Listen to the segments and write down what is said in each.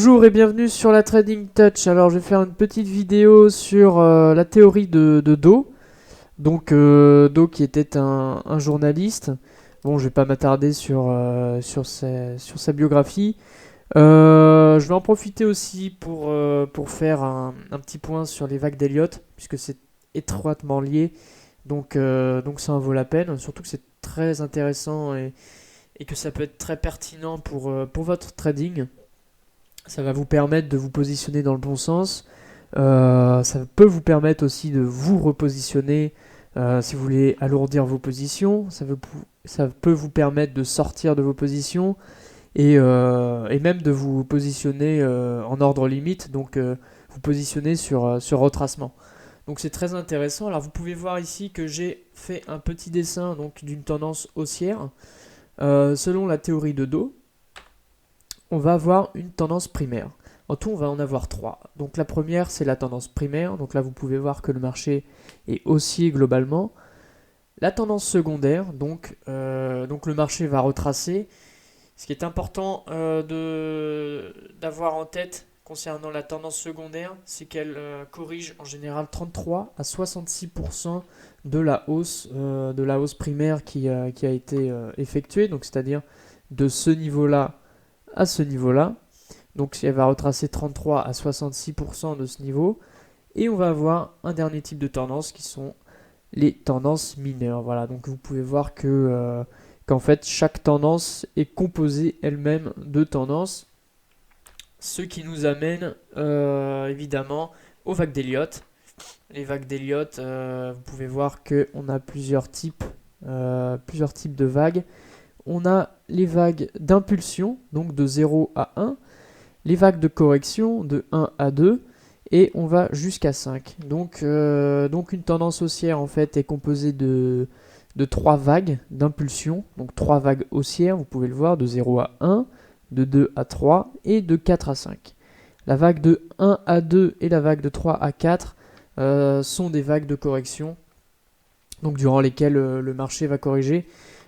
Bonjour et bienvenue sur la Trading Touch. Alors je vais faire une petite vidéo sur la théorie de Do. Donc Do qui était un journaliste. Bon, je vais pas m'attarder sur sa biographie. Je vais en profiter aussi pour faire un petit point sur les vagues d'Elliott, puisque c'est étroitement lié. Donc ça en vaut la peine. Surtout que c'est très intéressant et que ça peut être très pertinent pour votre trading. Ça va vous permettre de vous positionner dans le bon sens. Ça peut vous permettre aussi de vous repositionner si vous voulez alourdir vos positions. Ça peut vous permettre de sortir de vos positions et même de vous positionner en ordre limite, donc vous positionner sur retracement. Donc c'est très intéressant. Alors vous pouvez voir ici que j'ai fait un petit dessin donc d'une tendance haussière. Selon la théorie de Do, on va avoir une tendance primaire. En tout, on va en avoir trois. Donc la première, c'est la tendance primaire. Donc là, vous pouvez voir que le marché est haussier globalement. La tendance secondaire, donc le marché va retracer. Ce qui est important d'avoir en tête concernant la tendance secondaire, c'est qu'elle corrige en général 33 à 66% de la hausse primaire qui a été effectuée. Donc c'est-à-dire de ce niveau-là à ce niveau-là. Donc elle va retracer 33 à 66% de ce niveau. Et on va avoir un dernier type de tendance qui sont les tendances mineures. Voilà, donc vous pouvez voir qu'en fait chaque tendance est composée elle-même de tendances. Ce qui nous amène évidemment aux vagues d'Elliott. Les vagues d'Elliott, vous pouvez voir qu'on a plusieurs types de vagues. On a les vagues d'impulsion, donc de 0 à 1, les vagues de correction de 1 à 2, et on va jusqu'à 5. Donc une tendance haussière en fait est composée de 3 vagues d'impulsion, donc 3 vagues haussières, vous pouvez le voir, de 0 à 1, de 2 à 3 et de 4 à 5. La vague de 1 à 2 et la vague de 3 à 4 sont des vagues de correction, donc durant lesquelles le marché va corriger.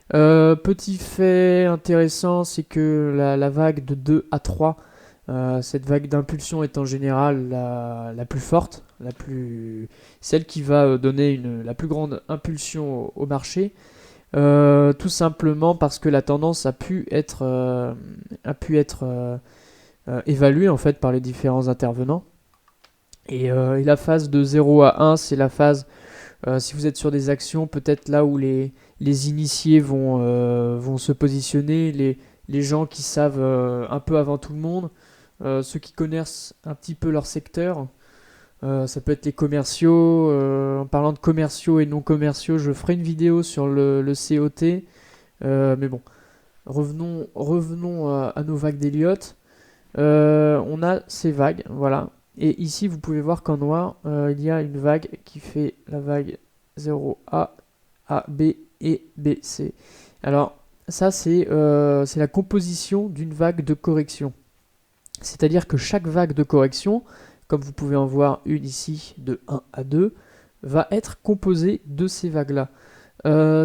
Petit fait intéressant, c'est que la vague de 2 à 3, cette vague d'impulsion est en général la plus forte, celle qui va donner la plus grande impulsion au marché, tout simplement parce que la tendance a pu être évaluée en fait par les différents intervenants. Et la phase de 0 à 1, c'est la phase, si vous êtes sur des actions, peut-être là où les initiés vont se positionner, les gens qui savent un peu avant tout le monde, ceux qui connaissent un petit peu leur secteur. Ça peut être les commerciaux. En parlant de commerciaux et non commerciaux, je ferai une vidéo sur le COT. Mais bon, revenons à nos vagues d'Elliott. On a ces vagues, voilà. Et ici, vous pouvez voir qu'en noir, il y a une vague qui fait la vague 0A, AB et BC. Alors, ça, c'est la composition d'une vague de correction. C'est-à-dire que chaque vague de correction, comme vous pouvez en voir une ici de 1 à 2, va être composée de ces vagues-là.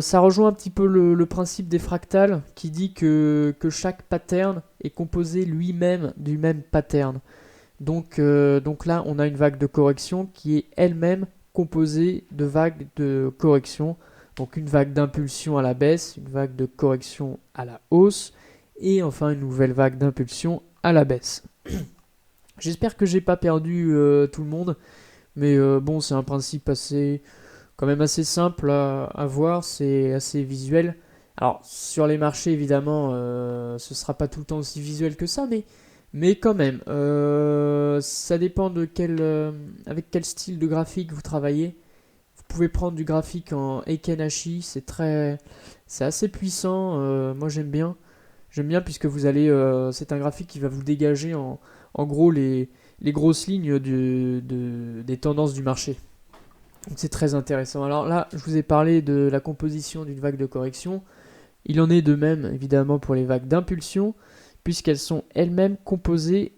Ça rejoint un petit peu le principe des fractales qui dit que chaque pattern est composé lui-même du même pattern. Donc là, on a une vague de correction qui est elle-même composée de vagues de correction. Donc une vague d'impulsion à la baisse, une vague de correction à la hausse, et enfin une nouvelle vague d'impulsion à la baisse. J'espère que j'ai pas perdu tout le monde, mais bon, c'est un principe quand même assez simple à voir, c'est assez visuel. Alors sur les marchés, évidemment, ce sera pas tout le temps aussi visuel que ça, mais quand même, ça dépend avec quel style de graphique vous travaillez. Vous pouvez prendre du graphique en Heiken-Ashi, c'est assez puissant. Moi j'aime bien puisque c'est un graphique qui va vous dégager en gros les grosses lignes des tendances du marché. Donc c'est très intéressant. Alors là, je vous ai parlé de la composition d'une vague de correction. Il en est de même évidemment pour les vagues d'impulsion, puisqu'elles sont elles-mêmes composées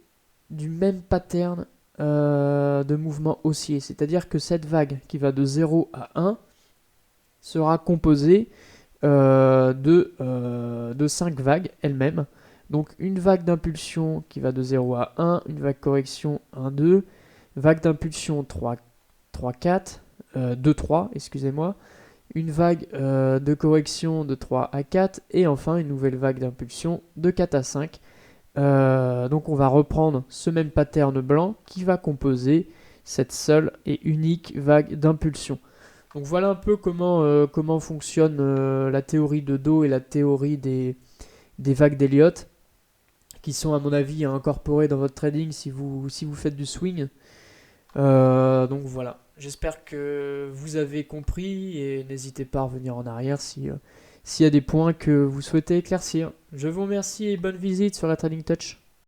du même pattern de mouvement haussier. C'est-à-dire que cette vague qui va de 0 à 1 sera composée de 5 vagues elles-mêmes. Donc une vague d'impulsion qui va de 0 à 1, une vague correction 1, 2, vague d'impulsion 3, 3, 4, 2, 3, excusez-moi, une vague de correction de 3 à 4, et enfin une nouvelle vague d'impulsion de 4 à 5. Donc on va reprendre ce même pattern blanc qui va composer cette seule et unique vague d'impulsion. Donc voilà un peu comment fonctionne la théorie de Do et la théorie des vagues d'Elliott, qui sont à mon avis à incorporer dans votre trading si vous faites du swing. Donc voilà, j'espère que vous avez compris et n'hésitez pas à revenir en arrière s'il y a des points que vous souhaitez éclaircir. Je vous remercie et bonne visite sur la Trading Touch.